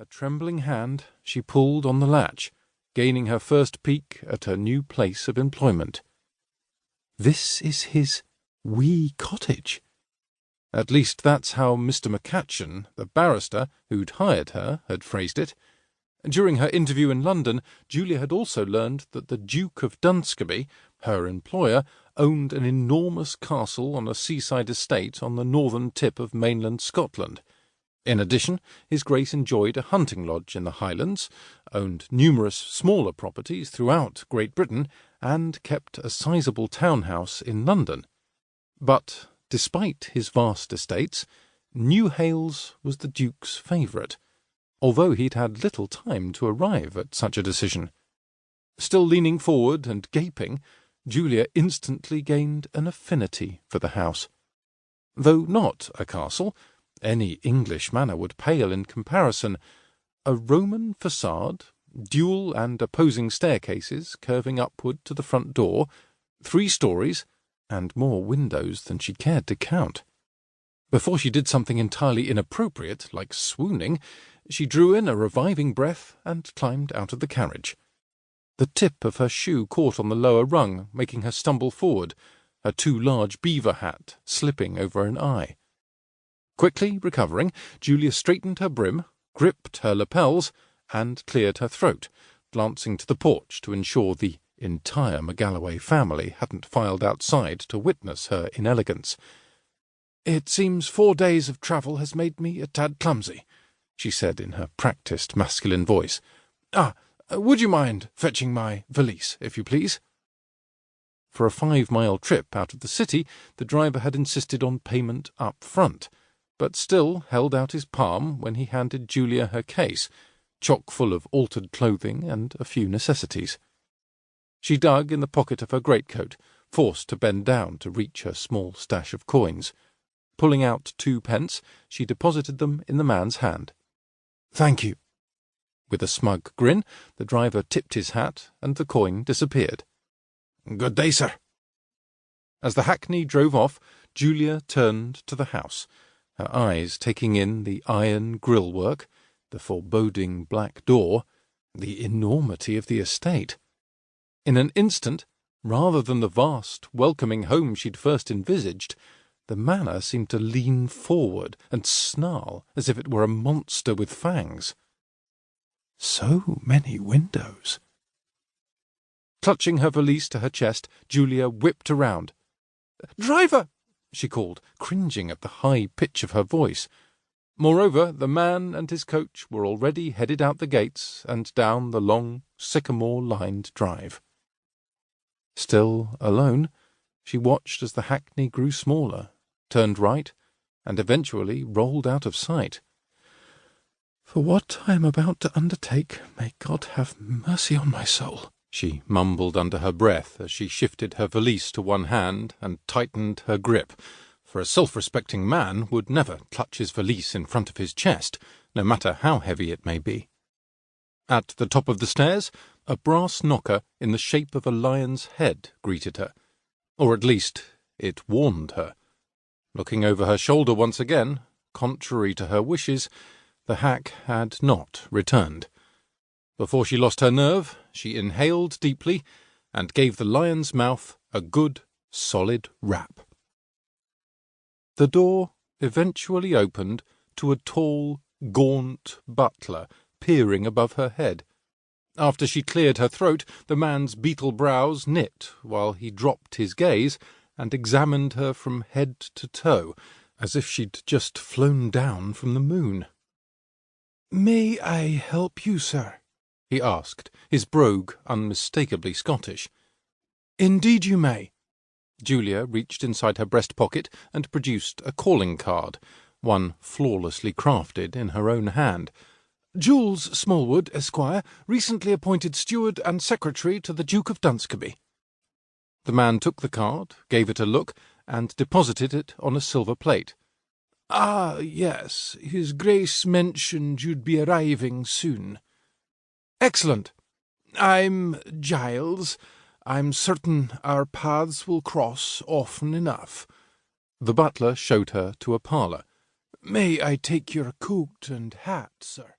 trembling hand, she pulled on the latch, gaining her first peek at her new place of employment. This is his wee cottage. At least that's how Mr. McCatchan, the barrister who'd hired her, had phrased it. During her interview in London, Julia had also learned that the Duke of Dunscaby, her employer, owned an enormous castle on a seaside estate on the northern tip of mainland Scotland. In addition, His Grace enjoyed a hunting lodge in the Highlands, owned numerous smaller properties throughout Great Britain, and kept a sizable town-house in London. But, despite his vast estates, New Hales was the Duke's favourite, although he'd had little time to arrive at such a decision. Still leaning forward and gaping, Julia instantly gained an affinity for the house. Though not a castle, any English manor would pale in comparison. A Roman facade, dual and opposing staircases curving upward to the front door, 3 stories, and more windows than she cared to count. Before she did something entirely inappropriate, like swooning, she drew in a reviving breath and climbed out of the carriage. The tip of her shoe caught on the lower rung, making her stumble forward, her too large beaver hat slipping over an eye. Quickly recovering, Julia straightened her brim, gripped her lapels, and cleared her throat, glancing to the porch to ensure the entire MacGalloway family hadn't filed outside to witness her inelegance. "It seems 4 days of travel has made me a tad clumsy," she said in her practised masculine voice. Would you mind fetching my valise, if you please?" For a 5-mile trip out of the city, the driver had insisted on payment up front, but still held out his palm when he handed Julia her case, chock full of altered clothing and a few necessities. She dug in the pocket of her greatcoat, forced to bend down to reach her small stash of coins. Pulling out 2 pence, she deposited them in the man's hand. "Thank you." With a smug grin, the driver tipped his hat, and the coin disappeared. "Good day, sir." As the hackney drove off, Julia turned to the house, her eyes taking in the iron grille-work, the foreboding black door, the enormity of the estate. In an instant, rather than the vast, welcoming home she'd first envisaged, the manor seemed to lean forward and snarl as if it were a monster with fangs. So many windows. Clutching her valise to her chest, Julia whipped around. "Driver!" she called, cringing at the high pitch of her voice. Moreover, the man and his coach were already headed out the gates and down the long, sycamore-lined drive. Still alone, she watched as the hackney grew smaller, turned right, and eventually rolled out of sight. "For what I am about to undertake, may God have mercy on my soul," she mumbled under her breath as she shifted her valise to one hand and tightened her grip, for a self-respecting man would never clutch his valise in front of his chest, no matter how heavy it may be. At the top of the stairs, a brass knocker in the shape of a lion's head greeted her, or at least it warned her. Looking over her shoulder once again, contrary to her wishes, the hack had not returned. Before she lost her nerve, she inhaled deeply and gave the lion's mouth a good, solid rap. The door eventually opened to a tall, gaunt butler peering above her head. After she cleared her throat, the man's beetle brows knit while he dropped his gaze and examined her from head to toe, as if she'd just flown down from the moon. "May I help you, sir?" he asked, his brogue unmistakably Scottish. "Indeed you may." Julia reached inside her breast pocket and produced a calling card, one flawlessly crafted in her own hand. "Jules Smallwood, Esquire, recently appointed steward and secretary to the Duke of Dunscaby." The man took the card, gave it a look, and deposited it on a silver plate. "Ah, yes, His Grace mentioned you'd be arriving soon." "Excellent. I'm Giles. I'm certain our paths will cross often enough." The butler showed her to a parlour. "May I take your coat and hat, sir?"